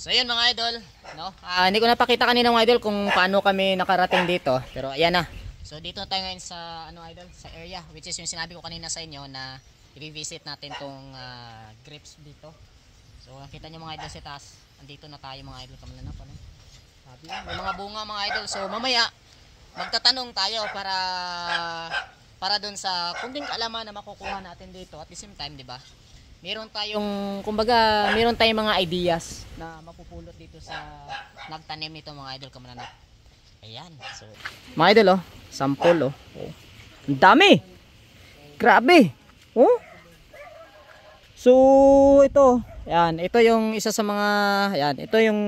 So yun mga idol, no? Hindi ko napakita kanina mga idol kung paano kami nakarating dito, pero ayan na. So dito na tayo ngayon sa idol, sa area which is yung sinabi ko kanina sa inyo na i-visit natin tong grapes dito. So nakita niyo mga idol sa taas, andito na tayo mga idol, kamalanap ano. Sabi may mga bunga mga idol. So mamaya magtatanong tayo para doon sa kunting kaalaman na makukuha natin dito at the same time, 'di ba? Meron tayong meron tayong mga ideas na mapupulot dito sa nagtanim nito mga idol kamalanap. Ayan. So mga idol sample oh. Ang dami. Grabe. Oh. So ito, ayan, ito yung isa sa mga ito yung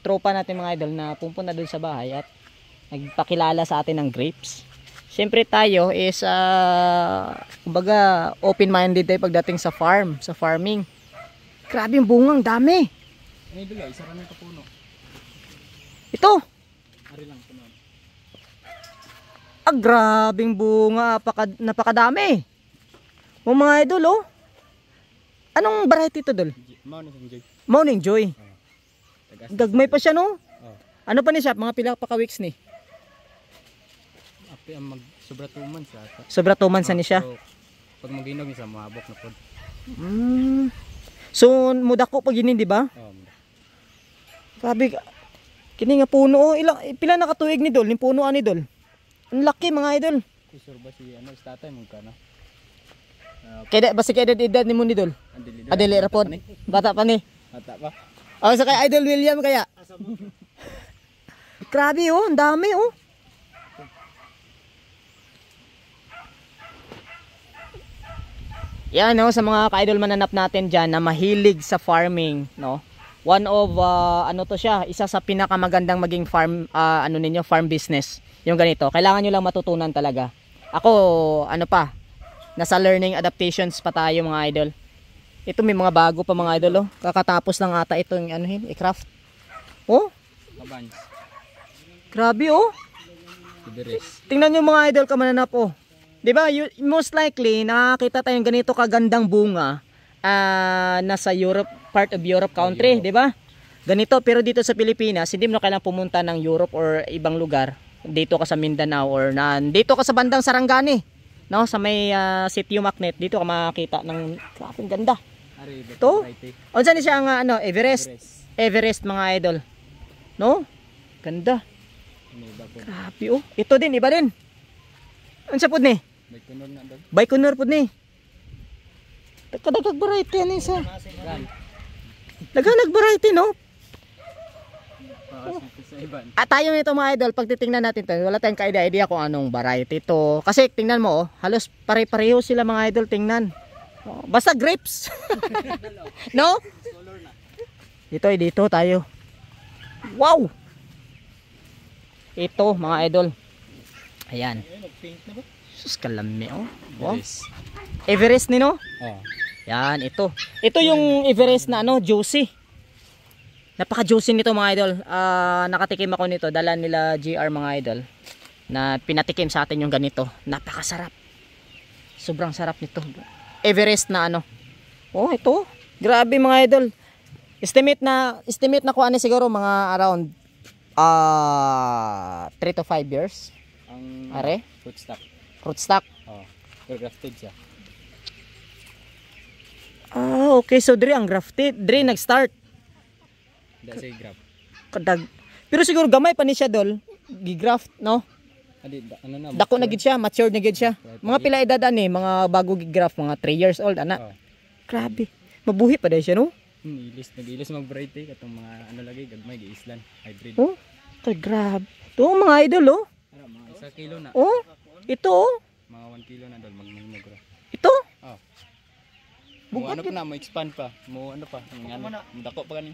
tropa natin mga idol na pupunta doon sa bahay at nagpakilala sa atin ng grapes. Siyempre tayo is kumbaga open-minded tayo pagdating sa farming. Grabe yung bungang dami. May dula, isa kami kapuno. Ito. Ari lang puno. Grabing bunga, napakadami. O mga idol Anong variety ito dol? Morning Joy. Morning Joy. Gagmay pa siya no? Ano pa ni siya? Mga pila pa ka weeks ni? Api ang sobra 2 months ata. Sobra 2 months ni siya. So, pag maginog ni sa mabok na pod. So muda ko pag yun, di ba? Grabe. Kini nga puno pila na katuig ni dol, ni puno ani dol. Ang laki mga idol. Kusur ba si tatay mo kana? Kaya basi kaya edad ni mo ni dol. Adili ra pod. Bata pa ni. Bata pa. Sa kay Idol William kaya. Grabe ang dami Yan sa mga ka-idol mananap natin diyan na mahilig sa farming, no. One of to siya, isa sa pinakamagandang maging farm farm business. Yung ganito, kailangan niyo lang matutunan talaga. Ako nasa learning adaptations pa tayo mga idol. Ito may mga bago pa mga idol Kakatapos lang ata itong i-craft. Kabans. Grabe Iberes. Tingnan niyo mga idol kamananap 'Di ba? Most likely nakakita tayong ganito kagandang bunga nasa Europe, part of Europe country, 'di ba? Ganito, pero dito sa Pilipinas, hindi mo na kailangan pumunta ng Europe or ibang lugar. Dito ka sa Mindanao or dito ka sa bandang Sarangani, no? Sa may Sitio Macnet, dito ka makakita ng ang ganda. Ito. Unsa ni siya ang Everest. Everest mga idol. No? Ganda. Grabe Ito din, iba din. Unsa pud ni? Baikonur na dog. Baikonur pud ni. Kadagdag variety ani sa. Daghang variety no. Tayo nito mga idol, pag titingnan natin to, wala tayong ka-idea kung anong variety to. Kasi tingnan mo halos pare-pareho sila mga idol tingnan. Basta grapes. No? Dito tayo. Wow. Ito mga idol. Ayan. Sus kalami Wow. Everest ni no? Yan ito. Ito yung Everest na juicy. Napaka-juicy nito mga idol. Nakatikim ako nito, dala nila GR mga idol. Na pinatikim sa atin yung ganito. Napakasarap. Sobrang sarap nito. Everest na ito. Grabe mga idol. Estimate na kuha siguro mga around 3 to 5 years. Ang Fruit stock. Grafted siya. Okay, so ang grafted, nag-start. Dahil sa grab. Pero siguro gamay pa ni siya dol, gi-graft, no? Dako na gid siya, matured na gid siya. Mga pila edad mga bago gi-graft, mga 3 years old Grabe. Mabuhi pa dahil siya, no? Nag-ilis mag-variety katong mga lagi gagmay gi-islan hybrid. Grabe. Ito mga idol Mga 1 kilo na. Ito Mga 1 kilo na dol magmimog ra. Ito? Bugat pa mo expand pa. Mo dako pa kani.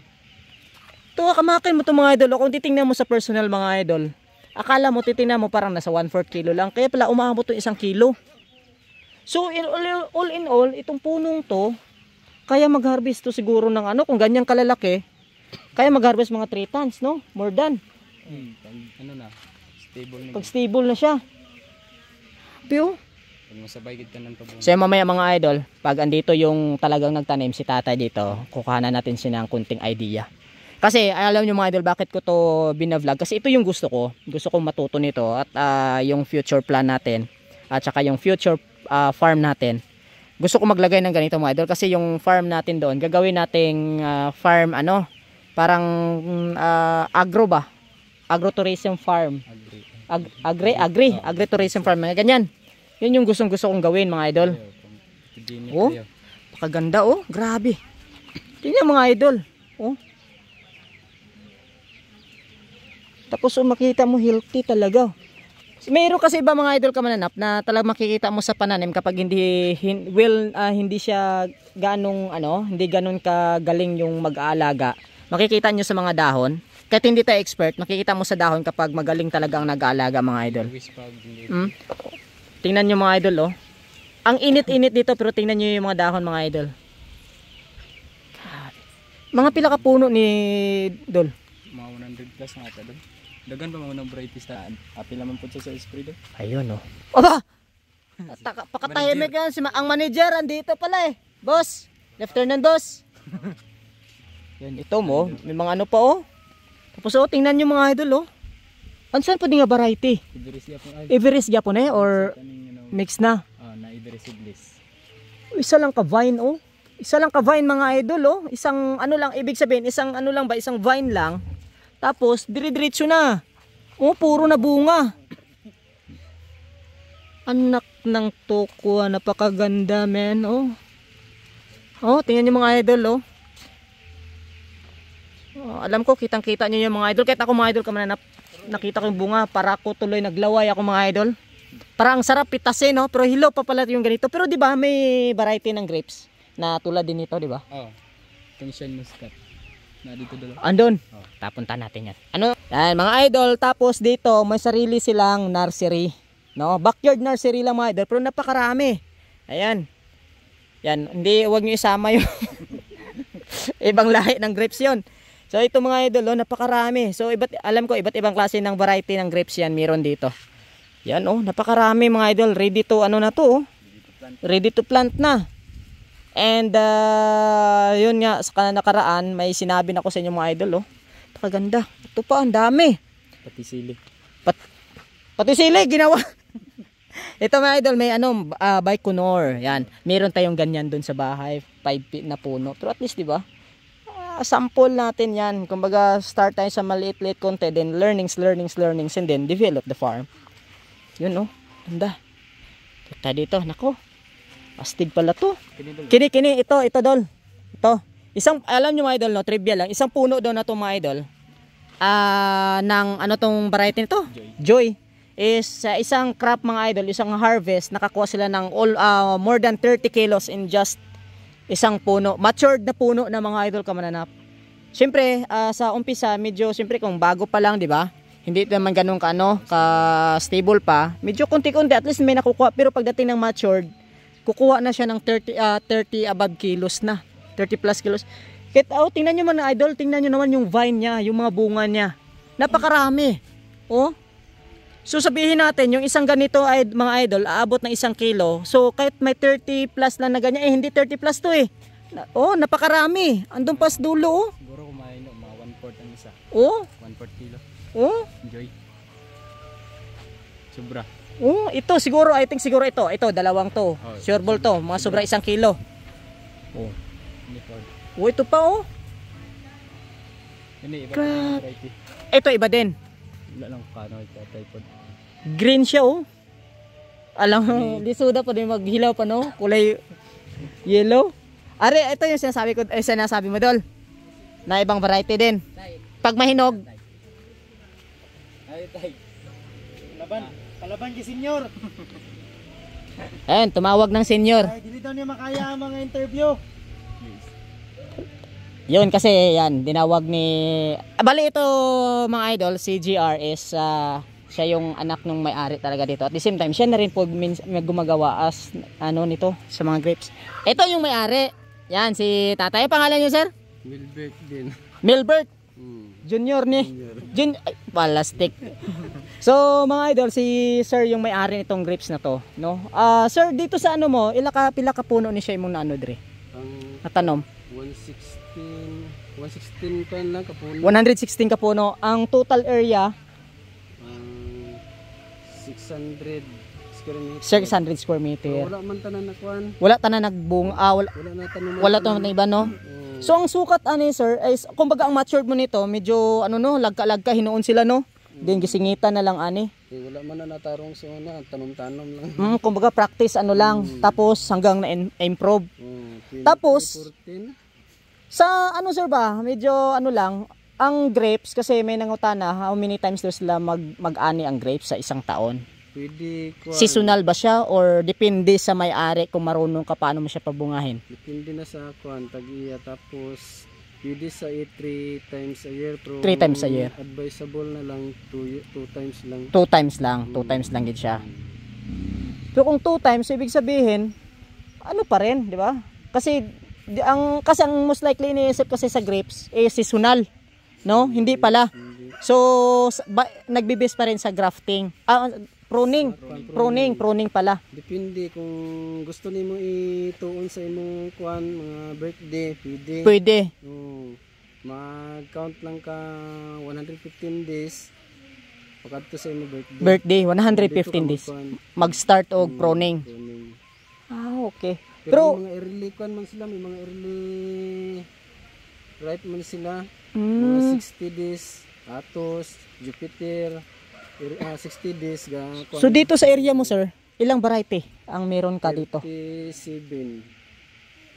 Ito kamakin mo to mga idol. Kung titingnan mo sa personal mga idol, akala mo titingnan mo parang nasa 1/4 kilo lang. Kaya pala umabot to 1 kilo. So all in all, itong punong to kaya mag-harvest to siguro ng kung ganyan kalalaki, kaya mag-harvest mga 3 tons, no? More than. Stable na. Pag stable na siya. Pero Pag masabay gid tanan pa buong. so mamaya mga idol, pag andito yung talagang nagtanim si tatay dito, kukuha na natin siya ng kunting idea. Kasi alam nyo mga idol bakit ko to binavlog, kasi ito yung gusto ko. Gusto kong matuto nito at yung future plan natin at saka yung future farm natin. Gusto ko maglagay ng ganito mga idol kasi yung farm natin doon gagawin nating farm ano, parang agro ba? Agro-tourism farm. Agri-tourism farm, mga ganyan. Yun yung gustong gusto kong gawin mga idol. Oh, pakaganda oh, grabe. Tingnan mga idol. Oh. Tapos makita mo healthy talaga. Mayroon kasi iba mga idol ka mananap na talagang makikita mo sa pananim kapag hindi siya ganong hindi ganon kagaling yung mag-aalaga. Makikita nyo sa mga dahon. Kahit hindi tayo expert, makikita mo sa dahon kapag magaling talaga ang nag-aalaga mga idol. Tingnan nyo mga idol oh. Ang init-init dito pero tingnan nyo yung mga dahon mga idol. Mga pila ka puno ni Dol? Mga 100 plus nga ito doon. Dagan pa mga variety staan. Apil naman po siya sa spray doon. Ayun oh. Aba! Pakatahimik yan. Ang manager andito pala eh. Boss! Lieutenant boss! Yan, ito mo. May mga ano pa oh. Tapos oh, tingnan nyo mga idol oh. Ano saan pa din nga variety? Everest Japon eh or mix na? Na Everest Seedless. Isa lang ka vine oh. Isa lang ka vine mga idol oh. Isang ano lang, ibig sabihin, isang ano lang ba, isang vine lang. Tapos dire-diretso na. Oh, puro na bunga. Anak ng toko, napakaganda men oh. Oh, tingnan niyo mga idol oh. Oh, alam ko kitang-kita niyo yung mga idol. Kahit ako mga idol nakita ko yung bunga, para ako tuloy naglaway ako mga idol. Parang sarap pitasin no, pero hilaw pa pala yung ganito. Pero di ba may variety ng grapes na tulad din ito, di ba? Oo. Itong Shine Muscat. Na dito dalawa. Andun. Oh, tapunta natin yan. Ano? Yan mga idol, tapos dito may sarili silang nursery, no? Backyard nursery lang mga idol, pero napakarami. Ayan. Yan, hindi wag niyo isama yung ibang lahi ng grapes 'yon. So ito mga idol, oh, napakarami. So alam ko iba't ibang klase ng variety ng grapes yan meron dito. Yan oh, napakarami mga idol, ready to ano na to, oh. Ready to plant na. And yun nga sa nakaraan may sinabi na ko sa inyo mga idol oh. Napakaganda. Ito pa ang dami. Pati sili. Pati sili ginawa. Ito mga idol may Baikonur. Yan. Meron tayong ganyan doon sa bahay, 5 feet na puno. Pero at least 'di ba? Sample natin 'yan. Kumbaga start tayo sa maliit-liit konti, then learnings and then develop the farm. Yun oh. Ganda. Punta dito, nako. Astig pala to. Kini ito Dol. Ito. Isang alam niyo mga idol no, trivia lang. Isang puno daw na to mga idol. Ng ano tong variety nito? Joy. Is isang crop mga idol, isang harvest, nakakuha sila ng more than 30 kilos in just isang puno. Matured na puno na mga idol ka mananap. Siyempre, sa umpisa medyo siyempre kung bago pa lang, 'di ba? Hindi naman ganun ka stable pa. Medyo konti-konti at least may nakukuha, pero pagdating ng matured kukuha na siya ng 30 above kilos na. 30 plus kilos. Kahit tingnan nyo mga idol, tingnan nyo naman yung vine niya, yung mga bunga niya. Napakarami. Oh. So sabihin natin, yung isang ganito ay mga idol, aabot ng 1 kilo. So kahit may 30 plus lang na ganyan, hindi 30 plus to eh. Oh, napakarami. Andun pa sa dulo oh. Siguro kumain mga 1/4 ang isa. Oh. 1/4 kilo. Oh. Enjoy. Sobra. Oh, ito siguro, I think siguro ito dalawang to. Sure ball to, mga sobra 1 kilo. Oh. Oh, ito pa oh. Hindi, iba yung variety. Ito iba din. Wala lang kano ito, tripod. Green siya oh. Alam, di suda pa din maghilaw pa no, kulay yellow. Are, ito yung sinasabi mo Dol. Na ibang variety din. Pag mahinog. Ay, tay. Palaban ki senyor. Ayan, tumawag ng senyor. Ay, dili daw niya makaya ang mga interview. Yun kasi yan, dinawag ni bali ito mga idol, si GR is siya yung anak ng may-ari talaga dito. At the same time, siya na rin po gumagawa as nito sa mga grapes. Ito yung may-ari. Yan, si tatay. Pangalan niyo, sir? Milbert din. Milbert. Junior ni. Palastik. So, mga idol, si sir yung may-ari nitong grapes na to, no? Sir, dito sa ano mo, pila ka puno ni siya imong naano dre? Ang Natanom. 116 116 kan lang kapuno. 116 ka puno. Ang total area, 600 square meter. 600 square meter. Wala man tanan na kuan. Wala tanan nagbung, Wala na tanuman. wala to na iba, no? So ang sukat ani sir is kumbaga ang matured mo nito medyo ano no, lagka-lagka hinuon sila no. Then gisingitan na lang ani. Wala man na natarong sa una, tanom-tanom lang. Kumbaga practice ano lang tapos hanggang na improve. Tapos 14. sa ano sir ba, medyo ano lang ang grapes kasi may nangutana how many times daw sila mag-ani ang grapes sa isang taon. Pwede kuan. Seasonal ba siya or depende sa may-ari kung marunong ka paano mo siya pabungahin? Depende na sa kuan tag-iya tapos pwede sa 3 times a year pero 3 times a year. advisable na lang 2 times lang. 2 times lang, 2 times lang gid siya. So kung 2 times ibig sabihin ano pa rin, di ba? Kasi ang most likely iniisip kasi sa grapes seasonal, no? Hindi pala. So nagbibase pa rin sa grafting. Pruning pala. Depende kung gusto nimo ituon sa imong kuan mga birthday, Pwede. Mag-count lang ka 115 days pagkadto sa imong Birthday birthday. 115 days. Mag-start og pruning. Okay. Pero Pero may mga early kuan man sila, may mga early ripe man sila. Mga 60 days, Atos, Jupiter, 60 days ga kuan. so dito sa area mo sir, ilang variety ang meron ka dito? 37.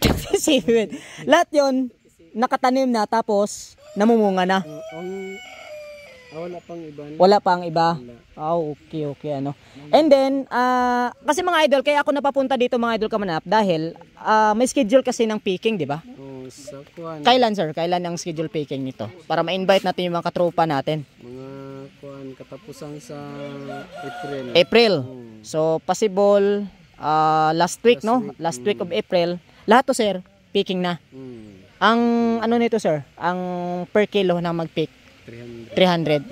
7. Lahat 'yon nakatanim na tapos namumunga na. Wala pang iban. Wala pa ang iba. Okay ano. And then kasi mga idol kaya ako napapunta dito mga idol Kamanap dahil may schedule kasi ng picking, di ba? Sa kuan. Kailan sir? Kailan ang schedule picking nito? Para ma-invite natin yung mga katropa natin. Mga kuan katapusan sa April. April. So possible last week, no? Last week of April. Lahat to sir, picking na. Ang ano nito sir, ang per kilo na mag-pick 300.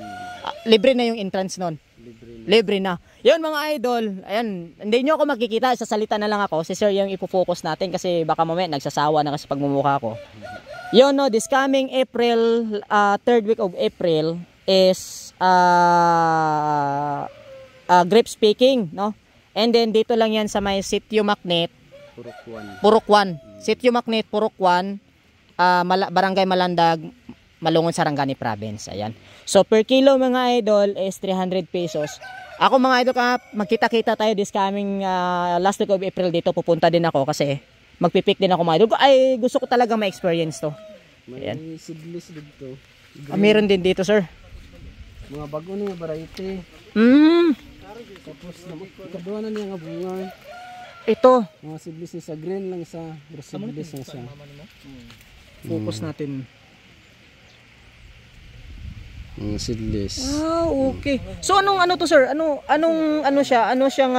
Libre na yung entrance nun. Libre na. Yun mga idol, ayan, hindi nyo ako makikita, sa salita na lang ako. Si sir yung ipo-focus natin kasi baka mamaya nagsasawa na kasi pagmumukha ko. Yun no, this coming April, third week of April is grapes picking, no? And then dito lang yan sa may Sitio Macnet, Purokwan. Sitio Macnet, Purokwan, Barangay Malandag, Malungon, Sarangani Province. Ayan. So per kilo mga idol is 300 pesos. Ako mga idol magkita-kita tayo this coming last week of April dito. Pupunta din ako kasi magpipick din ako mga idol. Ay gusto ko talaga ma-experience to. Ayan. May seedless dito. Meron din dito sir. Mga bago na variety. Tapos ikaduha na niya nga bunga. Ito. Mga seedless ni sa green lang sa seedless na sa. Focus natin. Seedless. Okay. So anong ano to sir? Ano siya? Ano siyang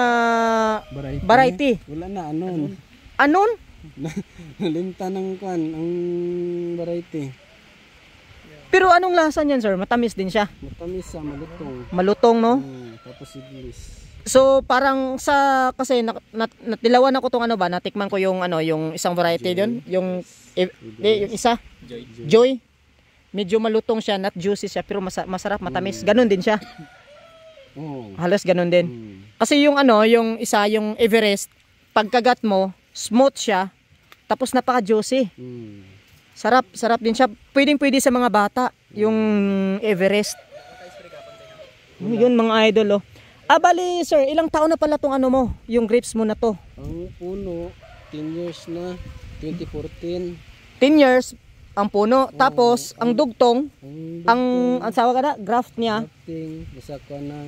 variety? Wala na anon. Anon? Nalimta ng kuan ang variety. Pero anong lasa niyan sir? Matamis din siya. Matamis sa malutong. Malutong no? Tapos seedless. So parang kasi natilawan ako tong natikman ko yung yung isang variety doon, yung isa. Joy. Medyo malutong siya, not juicy siya, pero masarap, matamis. Ganon din siya. Halos ganon din. Kasi yung yung isa, yung Everest, pagkagat mo, smooth siya, tapos napaka-juicy. Sarap din siya. Pwedeng-pwede sa mga bata, yung Everest. Yun mga idol oh. Bali sir, ilang taon na pala tong mo, yung grapes mo na to? Ang puno, 10 years na, 2014. 10 years ang puno, tapos ang dugtong, ang sawa ka na, graft niya, basta ko na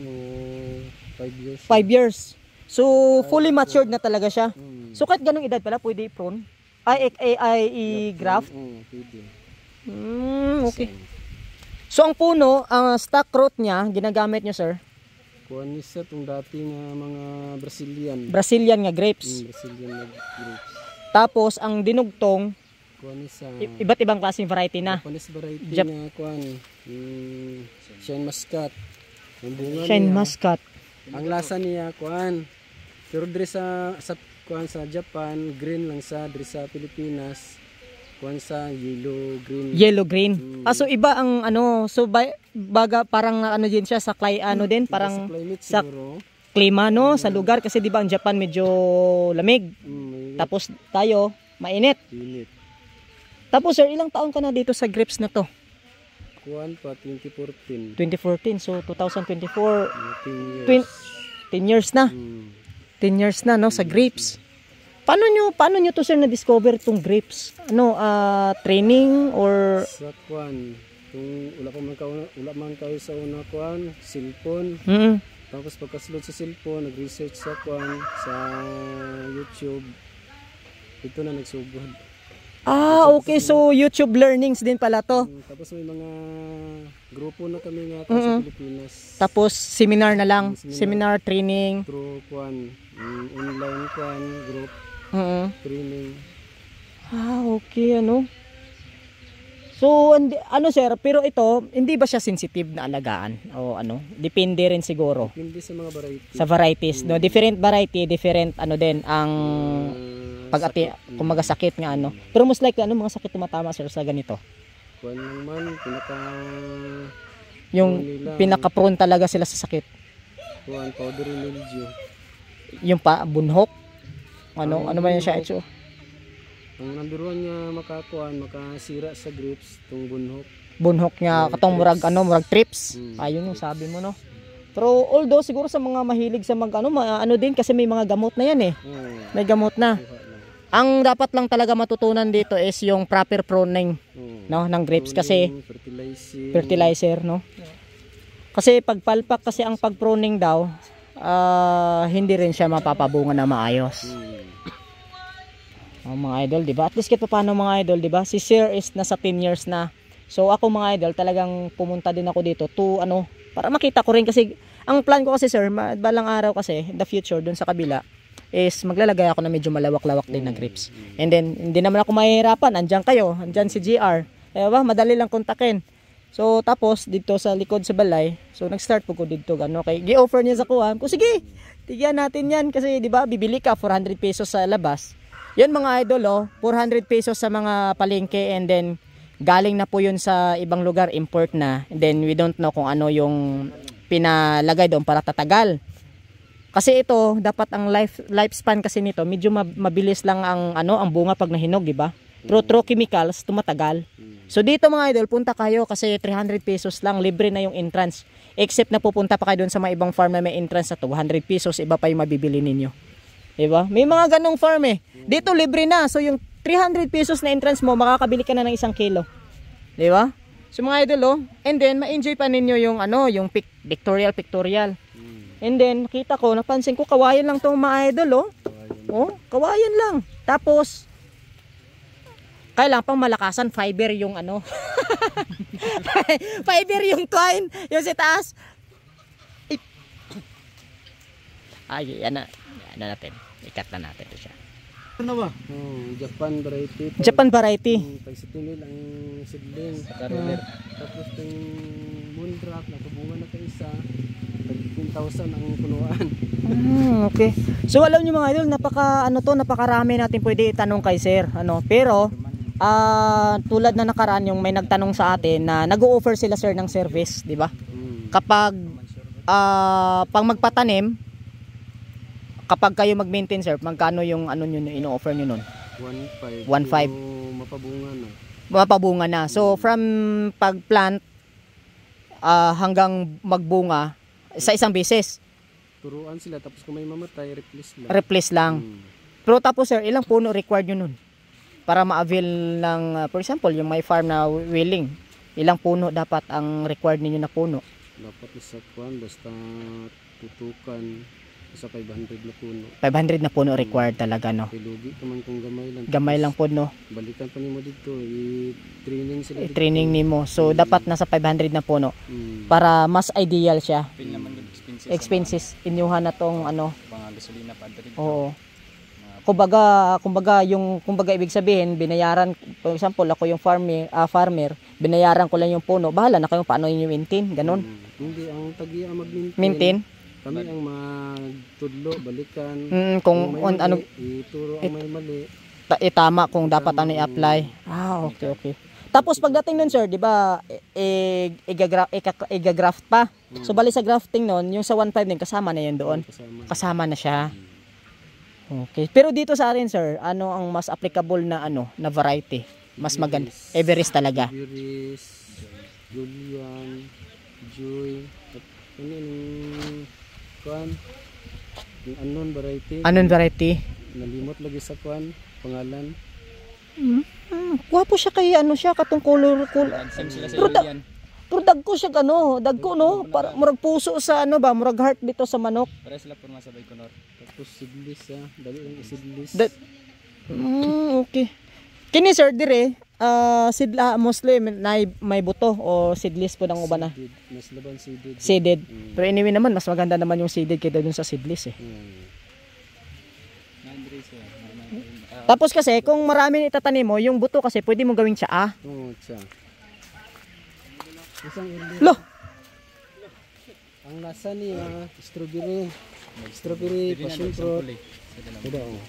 5 years. 5 years. So fully matured na talaga siya. So kahit ganung edad pala pwede i-prune. I-graft. Pwede. Okay. So ang puno, ang stock root niya, ginagamit niyo sir? Kuan ni sa tong dati nga mga Brazilian nga grapes. Brazilian nga grapes. Tapos ang dinugtong, kuan ni sa iba't ibang klaseng variety na. Japanese variety na kuan. Shine Muscat. Ang bunga Shine niya, Muscat. Ang lasa niya kuan. Pero diri sa kuan sa Japan, green lang sa diri sa Pilipinas. kuan sa yellow green. Yellow green. So iba ang ano, so baga parang ano din siya sa ano din, parang Climate sa siguro. klima no sa lugar kasi di ba ang Japan medyo lamig. May Tapos tayo mainit. init. Tapos sir, ilang taon ka na dito sa grapes na to? Kuan pa 2014. 2014, so 2024, 10 years. 10 years na. 10 years na no sa grapes. Paano nyo to sir na-discover tong grapes? Ano, training or Sa kuan, kung wala man kayo sa una kuan, cellphone. Tapos pagkasulod sa cellphone, nag-research sa kuan sa YouTube. Ito na nagsugod. Okay, so YouTube learnings din pala to. Tapos may mga grupo na kami nga sa Pilipinas. Tapos seminar na lang, seminar training. Through kuan, online kuan group training. Okay, ano. So, ano sir, pero ito, hindi ba siya sensitive na alagaan? O ano, depende rin siguro. Hindi sa mga variety. Sa varieties, no? Different variety, different ano din, ang pag-ati, kumaga sakit nga ano. Pero most likely, ano mga sakit tumatama sir sa ganito? Kuan lang man, Yung pinaka-prone talaga sila sa sakit. kuan, powdery mildew. Yung bunhok? Ano ba yun siya? Ito? Ang number one nga makasira sa grapes, itong bunhok. Bunhok niya, katong murag trips. Ayun yung sabi mo, no? Pero although siguro sa mga mahilig sa ano din kasi may mga gamot na yan eh. May gamot na. Ang dapat lang talaga matutunan dito is yung proper pruning no ng grapes kasi fertilizer no. Kasi pagpalpak kasi ang pagpruning daw hindi rin siya mapapabunga na maayos. Mga idol, 'di ba? At least kahit paano mga idol, 'di ba? Si Sir is nasa 10 years na. So ako mga idol, talagang pumunta din ako dito to para makita ko rin kasi ang plan ko kasi sir, balang araw kasi in the future dun sa kabila is maglalagay ako na medyo malawak-lawak din na grapes. And then hindi naman ako mahihirapan, andyan kayo, andyan si GR. Diba? Madali lang kontakin. So tapos dito sa likod sa balay, so nag-start po ko dito gano kay gi-offer niya sa kuha. Ko sige, tigyan natin 'yan kasi 'di ba bibili ka 400 pesos sa labas. 'Yan mga idol 400 pesos sa mga palengke and then galing na po yun sa ibang lugar, import na. And then we don't know kung ano yung pinalagay doon para tatagal. Kasi ito, dapat ang lifespan kasi nito, medyo mabilis lang ang bunga pag nahinog, di ba? Through chemicals, tumatagal. So dito mga idol, punta kayo kasi 300 pesos lang, libre na yung entrance. Except na pupunta pa kayo doon sa mga ibang farm na may entrance na 200 pesos, iba pa yung mabibili ninyo. Di ba? May mga ganong farm eh. Dito libre na, so yung 300 pesos na entrance mo, makakabili ka na ng 1 kilo. Di ba? So mga idol, and then ma-enjoy pa ninyo yung yung pictorial. And then nakita ko, napansin ko kawayan lang tong mga idol, kawayan lang. Tapos kailangan pang malakasan, fiber yung fiber yung twine, yung sa taas. Ay, yan na natin. Ikat na natin ito siya. Ano ba? Japan variety. Japan variety. Pagsitinil ang seedling. Tapos yung moondraft, nakabunga na kayo isa. 15,000 ang punuan. Okay. So alam niyo mga idol, napakarami natin pwede itanong kay sir. Pero tulad na nakaraan yung may nagtanong sa atin na nag-o-offer sila sir ng service, di ba? Kapag pang magpatanim, kapag kayo mag-maintain sir, magkano yung ino-offer nyo nun? 1.5. 1.5. Mapabunga na. Mapabunga na. So from pag-plant hanggang magbunga sa isang beses. Turuan sila tapos kung may mamatay, replace lang. Pero tapos sir, ilang puno required nyo nun? Para ma-avail ng, for example, yung may farm na willing, ilang puno dapat ang required ninyo na puno? Dapat isa kuan basta tutukan sa 500 na puno. 500 na puno required talaga, no? Lugi ka man kung gamay lang. Gamay lang po, no? Balikan pa nimo dito, i-training sila. I-training nimo. So dapat nasa 500 na puno para mas ideal siya. Pil naman yung Expenses. Inyuhan na tong mga gasolina pa dito. Oo. Kumbaga ibig sabihin, binayaran, for example, ako yung farmer, binayaran ko lang yung puno. Bahala na kayo paano inyo maintain, ganun. Hindi ang tagiya Maintain. Kami ang magtudlo, balikan. Kung may mali, ituro ang may mali. itama kung dapat ano i-apply. Ah, okay. Tapos pagdating nun sir, di ba, igagraft pa. So bali sa grafting nun, yung sa 1.5 din, kasama na yun doon. Kasama na siya. Okay. Pero dito sa atin sir, ano ang mas applicable na ano, na variety? Mas maganda. Everest talaga. Everest, Julian, Joy, ano yung kuan? Yung unknown variety. Anong variety? Nalimot lagi sa kuan, pangalan. Wapo siya kay ano siya, katong color. Same sila sa Pero Julian. Pero dagko siya dagko no, para murag puso sa ano ba, murag heart dito sa manok. Para sila po mga sabay kunor. Tapos sidlis dali lang isidlis. Okay. Kini sir dire, sidla mostly may buto o seedless po ng uban na. Mas laban seeded. Seeded. Pero anyway naman mas maganda naman yung seeded kaysa dun sa seedless eh. Tapos kasi kung marami itatanim mo, yung buto kasi pwede mo gawing tsaa. Oo, tsa. Isang Lo. Ang lasa niya strawberry, passion fruit. Ito oh.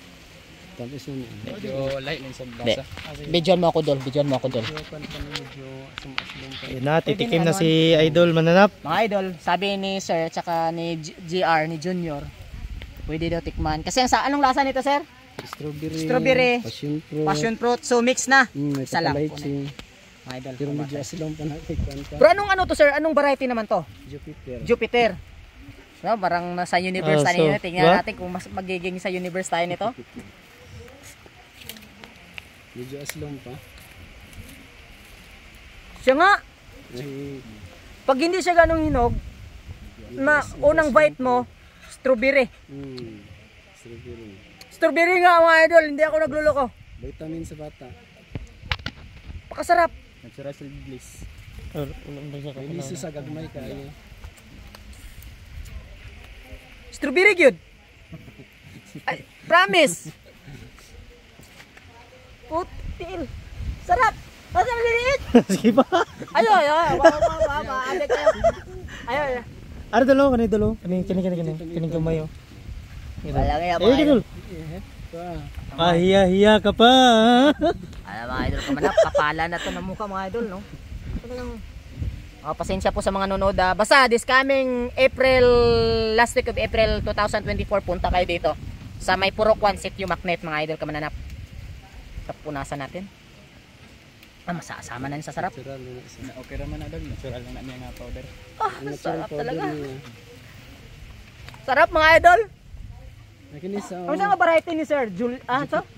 Tapos yun. Medyo light lang sa lasa. Bidyon mo ako dol, Ayun na, titikim na si Idol Mananap. Mga idol, sabi ni Sir at saka ni GR, ni Junior, pwede daw tikman. Kasi anong lasa nito sir? Strawberry, passion fruit. So mix na. May Isa lang. pakalayching. Mga idol. Pero medyo asilong pa natin. Pero anong ano to sir? Anong variety naman to? Jupiter. No, parang nasa universe tayo nito. Tingnan what? natin kung mas magiging sa universe tayo nito. Medyo asilong pa. Siya nga, Ay, pag hindi siya ganong hinog, na unang bite mo, strawberry. strawberry. Strawberry nga mga idol, hindi ako nagluloko. Vitamin sa bata. Pakasarap. Natural bliss. Iniso sa gagmay kayo. Strawberry good. Ay, promise. Putil. Sarap. Masa maliliit. Sige pa. Ayo. Abek kayo. Ayo. Ano dalo? Kining kumayo. Wala nga Eh, Idol. Hiya ka pa. Alam mga idol, kamanap, kapala na to ng mukha mga idol, no? Pasensya po sa mga nanonood. Basta this coming last week of April 2024, punta kayo dito sa may Purok 1 Sitio Magnet mga idol, kamananap. Tapunasan natin. Masasama na sa sarap. Natural na isa. Okay raman na dog. Natural lang na niya nga powder. Sarap talaga. niya. Sarap mga idol. Nakinisa. Ano sa variety ni Sir?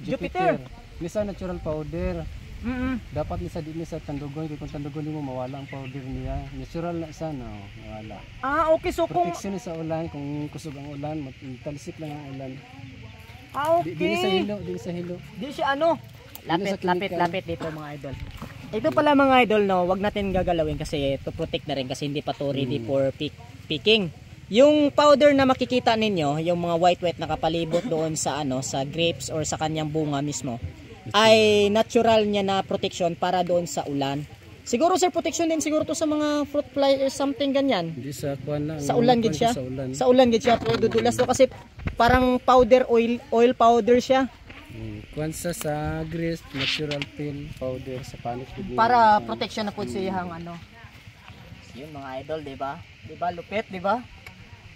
Jupiter. Nisa natural powder. Mm-mm. Dapat nisa di sa tandugon kung tandugon mo mawala ang powder niya. Natural na isa no, mawala. Okay, so kung Protection sa ulan kung kusog ang ulan, talsik lang ang ulan. okay. Di sa hilo. Di siya ano. Hindi sa chemical. Lapit dito mga idol. Ito pala mga idol, no, wag natin gagalawin kasi to protect na rin kasi hindi pa to ready for picking. Yung powder na makikita ninyo, yung mga white na kapalibot doon sa sa grapes or sa kanyang bunga mismo, ay natural niya na protection para doon sa ulan. Siguro sir, protection din siguro to sa mga fruit fly or something ganyan. Hindi sa kuan lang. Sa ulan gid siya. Sa ulan. Pero dudulas to kasi parang powder oil powder siya. Kuan sa grapes, natural peel powder sa panic. Para protection na po siya ang ano. Yun mga idol, 'di ba? 'Di ba lupit, 'di ba?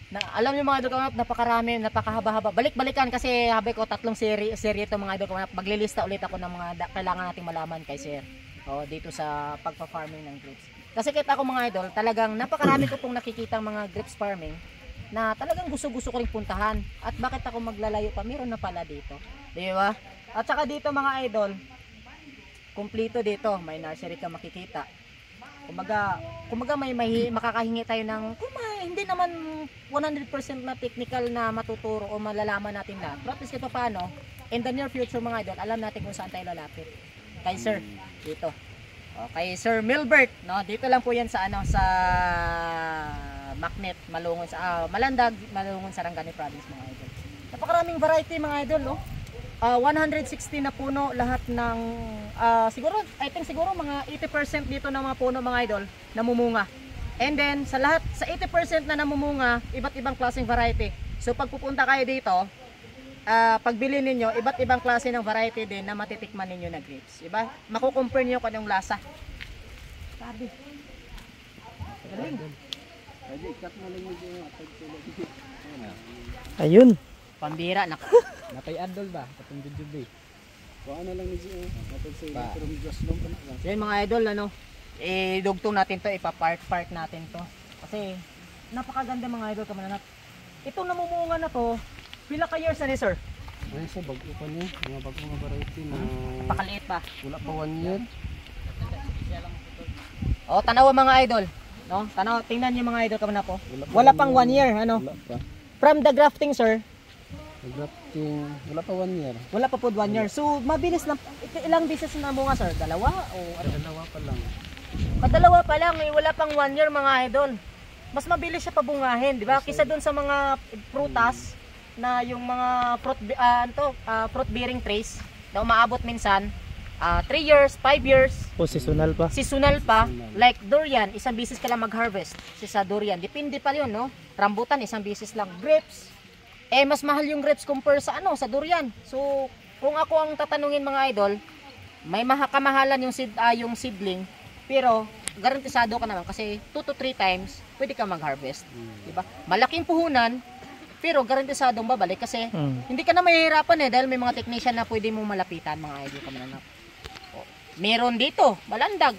Na, alam niyo mga idol, napakarami, napakahaba-haba. Balik-balikan kasi habi ko 3 serye ito mga idol. Maglilista ulit ako ng mga kailangan nating malaman kay Sir. Dito sa pagpa-farming ng grapes. Kasi kita ko mga idol, talagang napakarami ko pong nakikitang mga grapes farming na talagang gusto-gusto ko ring puntahan. At bakit ako maglalayo pa? Meron na pala dito. Di ba? At saka dito mga idol, kumplito dito, may nursery ka makikita. Kumaga may makakahingi tayo ng hindi naman 100% na technical na matuturo o malalaman natin lahat. Pero at least ito paano, in the near future mga idol, alam natin kung saan tayo lalapit. Kay Sir, dito. Kay Sir Milbert, no? Dito lang po 'yan sa sa Magnet, Malungon sa Malandag, Malungon, Sarangani Province mga idol. Napakaraming variety mga idol, no? 160 na puno lahat ng siguro mga 80% dito ng mga puno mga idol namumunga. And then sa 80% na namumunga, iba't ibang klaseng variety. So pag pupunta kayo dito, pagbili ninyo, iba't ibang klase ng variety din na matitikman ninyo na grapes. Diba? Makukumpare niyo kung anong lasa. Sabi. Galing. Pwede ikat na lang yung Ayun. Pambira na. Napay Adol ba? Katong video ba? kuha na lang ni Gio. Matag sa Pa. electron gas lang pa na. So yun mga idol, ano, idugtong natin to, ipapart-part natin to. Kasi napakaganda mga idol kamananap. Itong namumunga na to, pila ka years na ni sir? Ay, sa bago pa niya. Mga bago nga variety na Pakaliit pa. wala pa 1 year. O, tanawa mga idol. No? Tanaw, tingnan niyo mga idol kamanap po. Wala pang 1 year, ano? Wala pa. From the grafting sir, Grafting, wala pa 1 year. wala pa po 1 year. So, mabilis na, ilang beses na bunga sir? Dalawa? O ano? Dalawa pa lang. Kadalawa pa lang, wala pang 1 year mga idol. Mas mabilis siya pabungahin, di ba? Kisa doon sa mga prutas na yung mga fruit bearing trees na umaabot minsan 3 years, 5 years, O seasonal pa. seasonal pa. Like durian, isang bisis ka lang mag-harvest sa durian. Depende pa yun, no? Rambutan, isang bisis lang. Grapes, mas mahal yung grapes compare sa sa durian. So, kung ako ang tatanungin mga idol, may kamahalan yung seedling, pero garantisado ka naman kasi 2 to 3 times pwede ka mag-harvest, di ba? Malaking puhunan, pero garantisadong babalik kasi hindi ka na mahihirapan dahil may mga technician na pwede mong malapitan mga idol ka mananap. Meron dito, malandag,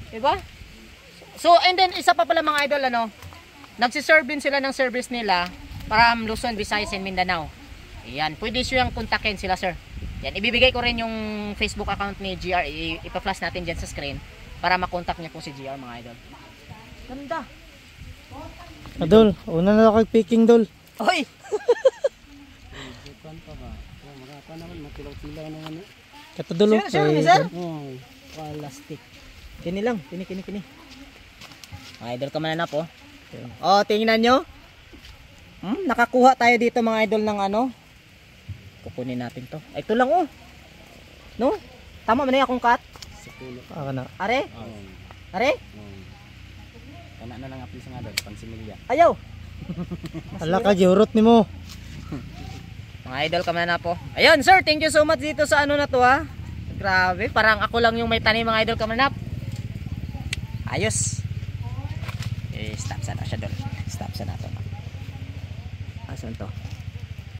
di ba? So, and then isa pa pala mga idol, nagsiserve din sila ng service nila from Luzon, Visayas, and Mindanao. Ayan, pwede siyang kontakin sila sir. Yan, ibibigay ko rin yung Facebook account ni GR, ipa-flash natin dyan sa screen para makontak niya po si GR mga idol. Ganda. Adol, una na ako picking dol. Hoy! Bukan pa ba? Oh, makaka naman matilaw-tilaw naman. Kato dol. Sir, sir? Oh, Plastic. Kini lang, kini. Mga idol ka mananap oh. Oh, tingnan nyo. Nakakuha tayo dito mga idol ng kukunin natin to. Ay, ito lang oh. No? Tama man na akong cut. Aka na. Are? Are? Kana na lang aplis nga Adol, pansimilya. Ayaw. Ala ka, giurot ni mo. Mga idol ka mananap oh. Ayun sir, thank you so much dito sa na to ha. Grabe, parang ako lang yung may tanim mga idol ka mananap. Ayos. Stop sana siya doon. Stop sana to. Asan to?